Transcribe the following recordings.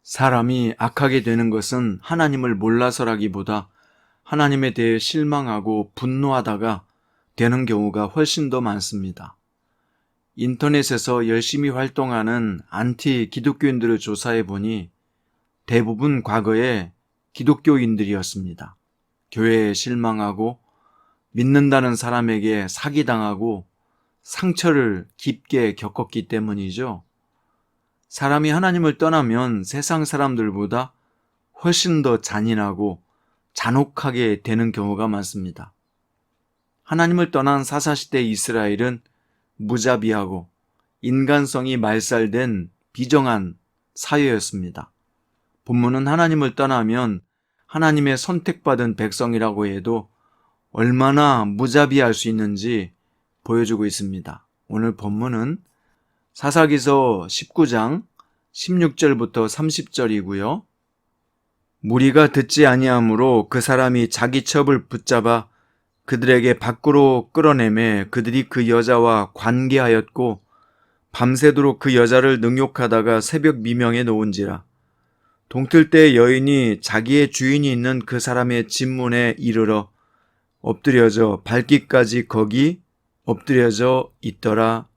사람이 악하게 되는 것은 하나님을 몰라서라기보다 하나님에 대해 실망하고 분노하다가 되는 경우가 훨씬 더 많습니다. 인터넷에서 열심히 활동하는 안티 기독교인들을 조사해 보니 대부분 과거에 기독교인들이었습니다. 교회에 실망하고 믿는다는 사람에게 사기당하고 상처를 깊게 겪었기 때문이죠. 사람이 하나님을 떠나면 세상 사람들보다 훨씬 더 잔인하고 잔혹하게 되는 경우가 많습니다. 하나님을 떠난 사사시대 이스라엘은 무자비하고 인간성이 말살된 비정한 사회였습니다. 본문은 하나님을 떠나면 하나님의 선택받은 백성이라고 해도 얼마나 무자비할 수 있는지 보여주고 있습니다. 오늘 본문은 사사기서 19장 16절부터 30절이고요. 무리가 듣지 아니하므로 그 사람이 자기 첩을 붙잡아 그들에게 밖으로 끌어내매 그들이 그 여자와 관계하였고 밤새도록 그 여자를 능욕하다가 새벽 미명에 놓은지라. 동틀 때 여인이 자기의 주인이 있는 그 사람의 집문에 이르러 엎드려져 밟기까지 거기 엎드려져 있더라.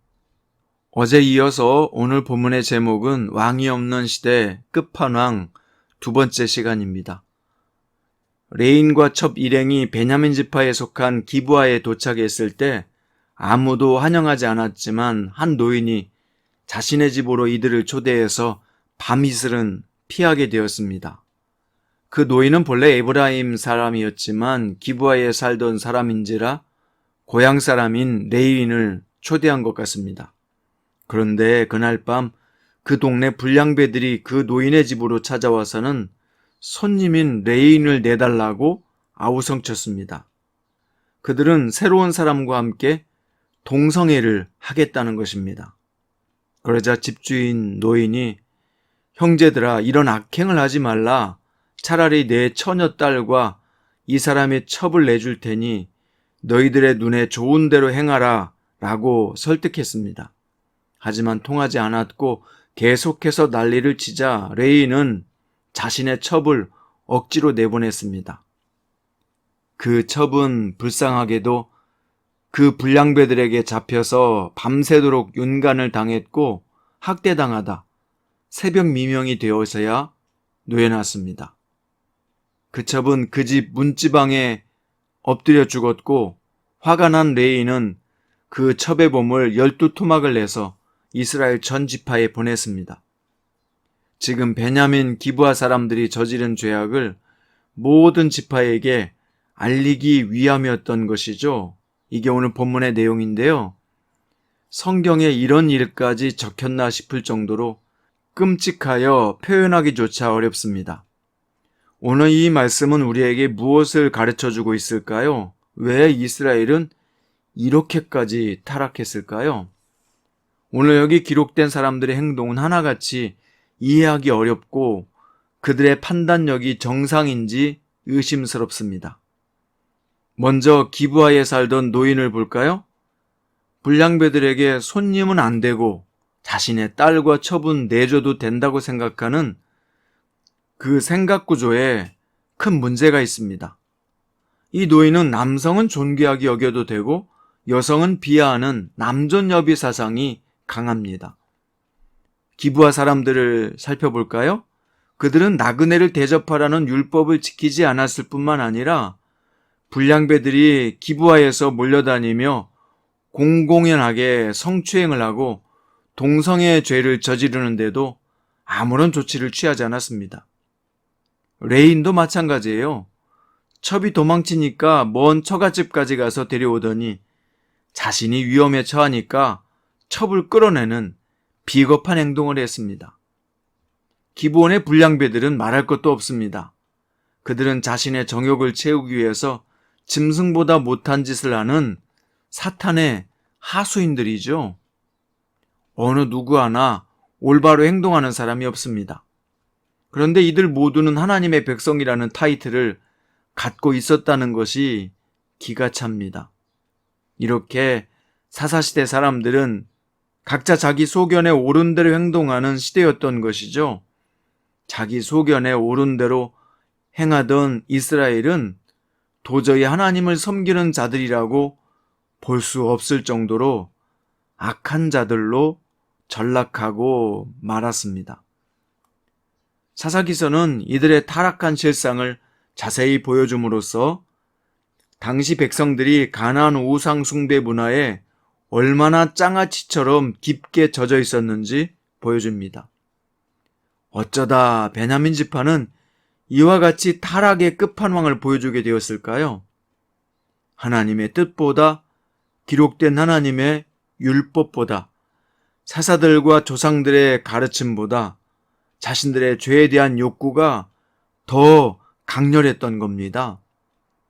어제 이어서 오늘 본문의 제목은 왕이 없는 시대 끝판왕 두 번째 시간입니다. 레인과 첩 일행이 베냐민 지파에 속한 기브아에 도착했을 때 아무도 환영하지 않았지만 한 노인이 자신의 집으로 이들을 초대해서 밤이슬은 피하게 되었습니다. 그 노인은 본래 에브라임 사람이었지만 기브아에 살던 사람인지라 고향 사람인 레인을 초대한 것 같습니다. 그런데 그날 밤 그 동네 불량배들이 그 노인의 집으로 찾아와서는 손님인 레인을 내달라고 아우성쳤습니다. 그들은 새로운 사람과 함께 동성애를 하겠다는 것입니다. 그러자 집주인 노인이 형제들아 이런 악행을 하지 말라. 차라리 내 처녀딸과 이 사람의 첩을 내줄 테니 너희들의 눈에 좋은 대로 행하라 라고 설득했습니다. 하지만 통하지 않았고 계속해서 난리를 치자 레인은 자신의 첩을 억지로 내보냈습니다. 그 첩은 불쌍하게도 그 불량배들에게 잡혀서 밤새도록 윤간을 당했고 학대당하다 새벽 미명이 되어서야 놓여놨습니다. 그 첩은 그 집 문지방에 엎드려 죽었고 화가 난 레인은 그 첩의 몸을 12토막을 내서 이스라엘 전 지파에 보냈습니다. 지금 베냐민 기브아 사람들이 저지른 죄악을 모든 지파에게 알리기 위함이었던 것이죠. 이게 오늘 본문의 내용인데요. 성경에 이런 일까지 적혔나 싶을 정도로 끔찍하여 표현하기조차 어렵습니다. 오늘 이 말씀은 우리에게 무엇을 가르쳐주고 있을까요? 왜 이스라엘은 이렇게까지 타락했을까요? 오늘 여기 기록된 사람들의 행동은 하나같이 이해하기 어렵고 그들의 판단력이 정상인지 의심스럽습니다. 먼저 기브아에 살던 노인을 볼까요? 불량배들에게 손님은 안 되고 자신의 딸과 첩은 내줘도 된다고 생각하는 그 생각 구조에 큰 문제가 있습니다. 이 노인은 남성은 존귀하게 여겨도 되고 여성은 비하하는 남존여비 사상이 강합니다. 기브아 사람들을 살펴볼까요? 그들은 나그네를 대접하라는 율법을 지키지 않았을 뿐만 아니라 불량배들이 기브아에서 몰려다니며 공공연하게 성추행을 하고 동성애 죄를 저지르는데도 아무런 조치를 취하지 않았습니다. 레인도 마찬가지예요. 첩이 도망치니까 먼 처갓집까지 가서 데려오더니 자신이 위험에 처하니까 첩을 끌어내는 비겁한 행동을 했습니다. 기브온의 불량배들은 말할 것도 없습니다. 그들은 자신의 정욕을 채우기 위해서 짐승보다 못한 짓을 하는 사탄의 하수인들이죠. 어느 누구 하나 올바로 행동하는 사람이 없습니다. 그런데 이들 모두는 하나님의 백성이라는 타이틀을 갖고 있었다는 것이 기가 찹니다. 이렇게 사사시대 사람들은 각자 자기 소견에 옳은 대로 행동하는 시대였던 것이죠. 자기 소견에 옳은 대로 행하던 이스라엘은 도저히 하나님을 섬기는 자들이라고 볼 수 없을 정도로 악한 자들로 전락하고 말았습니다. 사사기서는 이들의 타락한 실상을 자세히 보여줌으로써 당시 백성들이 가나안 우상 숭배 문화에 얼마나 장아찌처럼 깊게 젖어 있었는지 보여줍니다. 어쩌다 베냐민 지파는 이와 같이 타락의 끝판왕을 보여주게 되었을까요? 하나님의 뜻보다, 기록된 하나님의 율법보다, 사사들과 조상들의 가르침보다 자신들의 죄에 대한 욕구가 더 강렬했던 겁니다.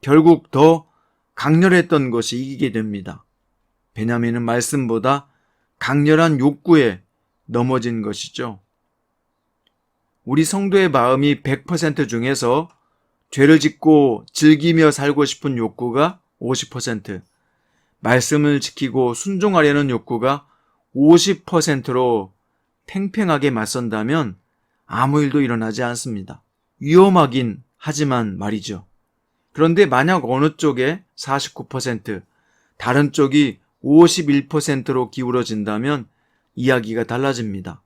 결국 더 강렬했던 것이 이기게 됩니다. 베냐민은 말씀보다 강렬한 욕구에 넘어진 것이죠. 우리 성도의 마음이 100% 중에서 죄를 짓고 즐기며 살고 싶은 욕구가 50%, 말씀을 지키고 순종하려는 욕구가 50%로 팽팽하게 맞선다면 아무 일도 일어나지 않습니다. 위험하긴 하지만 말이죠. 그런데 만약 어느 쪽에 49%, 다른 쪽이 51%로 기울어진다면 이야기가 달라집니다.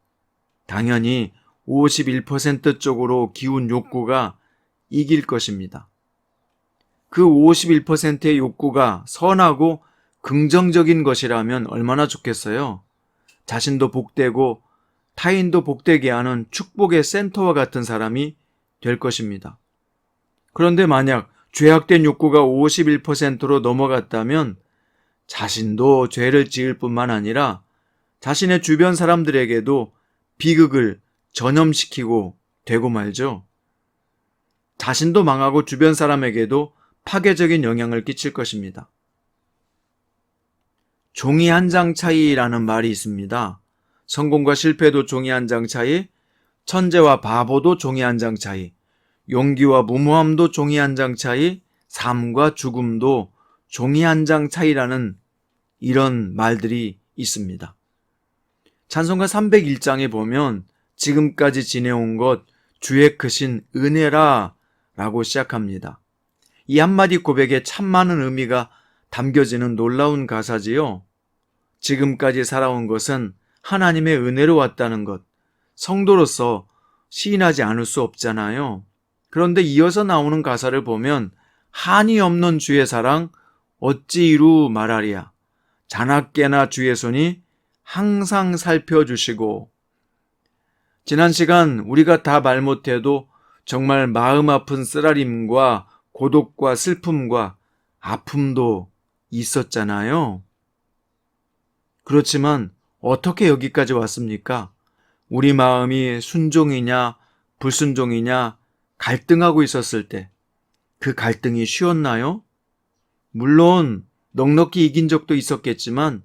당연히 51% 쪽으로 기운 욕구가 이길 것입니다. 그 51%의 욕구가 선하고 긍정적인 것이라면 얼마나 좋겠어요. 자신도 복되고 타인도 복되게 하는 축복의 센터와 같은 사람이 될 것입니다. 그런데 만약 죄악된 욕구가 51%로 넘어갔다면 자신도 죄를 지을 뿐만 아니라 자신의 주변 사람들에게도 비극을 전염시키고 되고 말죠. 자신도 망하고 주변 사람에게도 파괴적인 영향을 끼칠 것입니다. 종이 한 장 차이라는 말이 있습니다. 성공과 실패도 종이 한 장 차이, 천재와 바보도 종이 한 장 차이, 용기와 무모함도 종이 한 장 차이, 삶과 죽음도 종이 한 장 차이라는 이런 말들이 있습니다. 찬송가 301장에 보면 지금까지 지내온 것 주의 크신 은혜라 라고 시작합니다. 이 한마디 고백에 참 많은 의미가 담겨지는 놀라운 가사지요. 지금까지 살아온 것은 하나님의 은혜로 왔다는 것, 성도로서 시인하지 않을 수 없잖아요. 그런데 이어서 나오는 가사를 보면 한이 없는 주의 사랑 어찌 이루 말하랴. 자나깨나 주의 손이 항상 살펴주시고. 지난 시간 우리가 다 말 못해도 정말 마음 아픈 쓰라림과 고독과 슬픔과 아픔도 있었잖아요. 그렇지만 어떻게 여기까지 왔습니까? 우리 마음이 순종이냐 불순종이냐 갈등하고 있었을 때 그 갈등이 쉬웠나요? 물론 넉넉히 이긴 적도 있었겠지만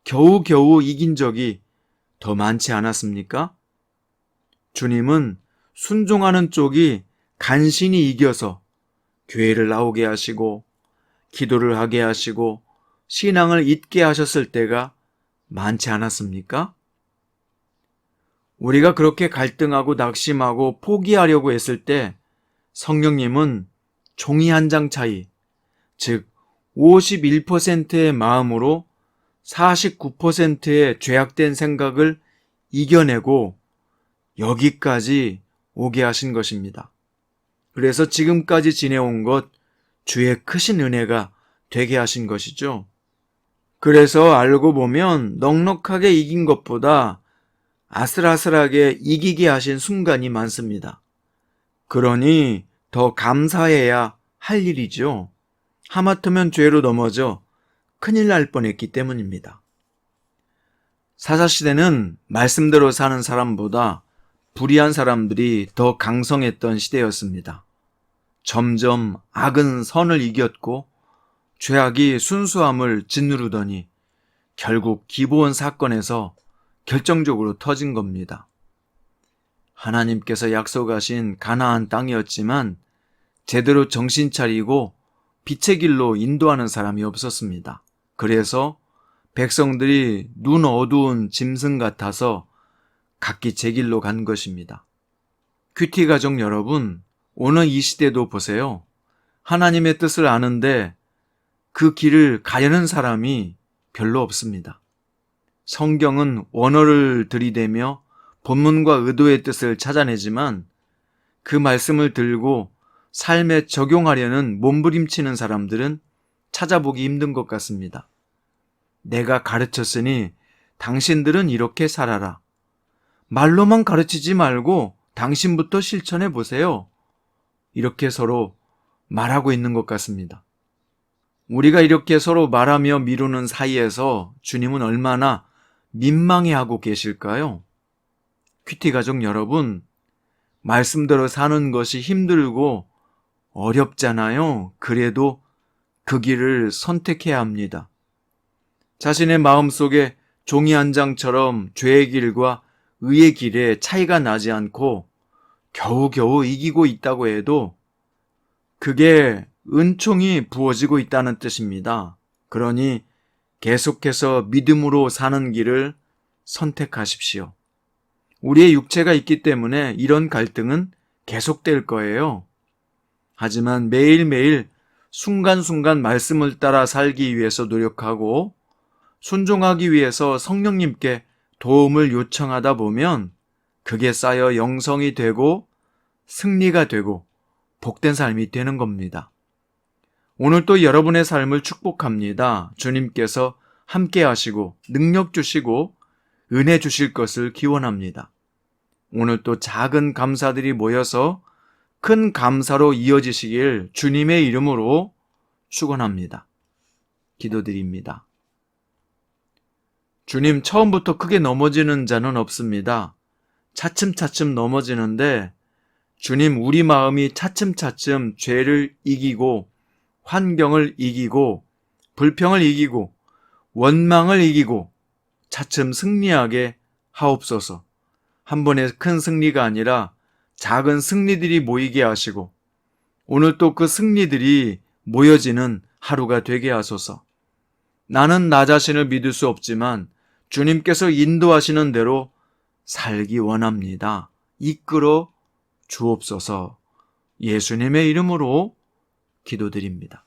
겨우겨우 이긴 적이 더 많지 않았습니까? 주님은 순종하는 쪽이 간신히 이겨서 교회를 나오게 하시고 기도를 하게 하시고 신앙을 잊게 하셨을 때가 많지 않았습니까? 우리가 그렇게 갈등하고 낙심하고 포기하려고 했을 때 성령님은 종이 한 장 차이, 즉 51%의 마음으로 49%의 죄악된 생각을 이겨내고 여기까지 오게 하신 것입니다. 그래서 지금까지 지내온 것 주의 크신 은혜가 되게 하신 것이죠. 그래서 알고 보면 넉넉하게 이긴 것보다 아슬아슬하게 이기게 하신 순간이 많습니다. 그러니 더 감사해야 할 일이죠. 하마터면 죄로 넘어져 큰일 날 뻔했기 때문입니다. 사사시대는 말씀대로 사는 사람보다 불의한 사람들이 더 강성했던 시대였습니다. 점점 악은 선을 이겼고 죄악이 순수함을 짓누르더니 결국 기브온 사건에서 결정적으로 터진 겁니다. 하나님께서 약속하신 가나안 땅이었지만 제대로 정신 차리고 빛의 길로 인도하는 사람이 없었습니다. 그래서 백성들이 눈 어두운 짐승 같아서 각기 제 길로 간 것입니다. 큐티 가족 여러분, 오늘 이 시대도 보세요. 하나님의 뜻을 아는데 그 길을 가려는 사람이 별로 없습니다. 성경은 원어를 들이대며 본문과 의도의 뜻을 찾아내지만 그 말씀을 들고 삶에 적용하려는 몸부림치는 사람들은 찾아보기 힘든 것 같습니다. 내가 가르쳤으니 당신들은 이렇게 살아라. 말로만 가르치지 말고 당신부터 실천해 보세요. 이렇게 서로 말하고 있는 것 같습니다. 우리가 이렇게 서로 말하며 미루는 사이에서 주님은 얼마나 민망해하고 계실까요? 큐티 가족 여러분, 말씀대로 사는 것이 힘들고 어렵잖아요. 그래도 그 길을 선택해야 합니다. 자신의 마음속에 종이 한 장처럼 죄의 길과 의의 길에 차이가 나지 않고 겨우겨우 이기고 있다고 해도 그게 은총이 부어지고 있다는 뜻입니다. 그러니 계속해서 믿음으로 사는 길을 선택하십시오. 우리의 육체가 있기 때문에 이런 갈등은 계속될 거예요. 하지만 매일매일 순간순간 말씀을 따라 살기 위해서 노력하고 순종하기 위해서 성령님께 도움을 요청하다 보면 그게 쌓여 영성이 되고 승리가 되고 복된 삶이 되는 겁니다. 오늘 또 여러분의 삶을 축복합니다. 주님께서 함께 하시고 능력 주시고 은혜 주실 것을 기원합니다. 오늘 또 작은 감사들이 모여서 큰 감사로 이어지시길 주님의 이름으로 축원합니다. 기도드립니다. 주님, 처음부터 크게 넘어지는 자는 없습니다. 차츰차츰 넘어지는데 주님, 우리 마음이 차츰차츰 죄를 이기고 환경을 이기고 불평을 이기고 원망을 이기고 차츰 승리하게 하옵소서. 한 번의 큰 승리가 아니라 작은 승리들이 모이게 하시고 오늘 또 그 승리들이 모여지는 하루가 되게 하소서. 나는 나 자신을 믿을 수 없지만 주님께서 인도하시는 대로 살기 원합니다. 이끌어 주옵소서. 예수님의 이름으로 기도드립니다.